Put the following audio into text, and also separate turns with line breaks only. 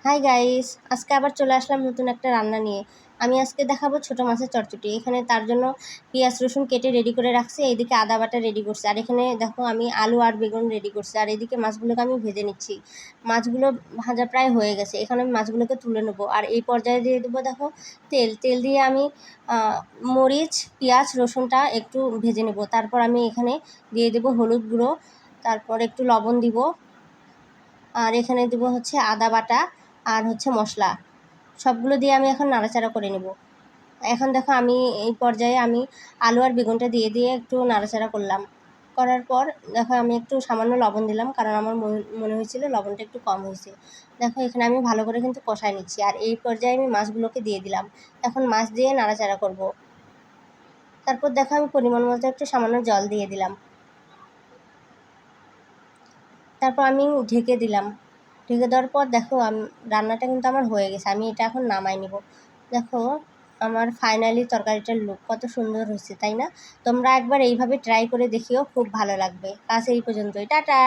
Hi guys, আজকে আবার চলে আসলাম নতুন একটা রান্না নিয়ে। আমি আজকে দেখাবো ছোট মাছের চটচটি। এখানে তার জন্য পেঁয়াজ রসুন কেটে রেডি করে রাখছি, এইদিকে আদা বাটা রেডি করছি, আর এখানে দেখো আমি আলু আর বেগুন রেডি করছি, আর এদিকে মাছগুলোকে আমি ভেজে নিচ্ছি। মাছগুলো ভাজা প্রায় হয়ে গেছে, এখানে আমি মাছগুলোকে তুলে নেবো। আর এই পর্যায়ে দিয়ে দেবো দেখো তেল। তেল দিয়ে আমি মরিচ পেঁয়াজ রসুনটা একটু ভেজে নেব। তারপর আমি এখানে দিয়ে দেবো হলুদ গুঁড়ো, তারপর একটু লবণ দিব, আর এখানে দেবো হচ্ছে আদা বাটা আর হচ্ছে মশলা। সবগুলো দিয়ে আমি এখন নাড়াচাড়া করে নেব। এখন দেখো আমি এই পর্যায়ে আমি আলু আর বেগুনটা দিয়ে দিয়ে একটু নাড়াচাড়া করলাম। করার পর দেখো আমি একটু সামান্য লবণ দিলাম, কারণ আমার মনে হয়েছিল লবণটা একটু কম হয়েছে। দেখো এখানে আমি ভালো করে কিন্তু কষায় নিচ্ছি, আর এই পর্যায়ে আমি মাছগুলোকে দিয়ে দিলাম। এখন মাছ দিয়ে নাড়াচাড়া করব। তারপর দেখো আমি পরিমাণ মতো একটু সামান্য জল দিয়ে দিলাম। তারপর আমি ঢেকে দিলাম। ঢেকে দেওয়ার পর দেখো রান্নাটা কিন্তু আমার হয়ে গেছে। আমি এটা এখন নামাই নেব। দেখো আমার ফাইনালি তরকারিটার লুক কত সুন্দর হয়েছে, তাই না? তোমরা একবার এইভাবে ট্রাই করে দেখিও, খুব ভালো লাগবে। আজ এই পর্যন্তই, টাটা।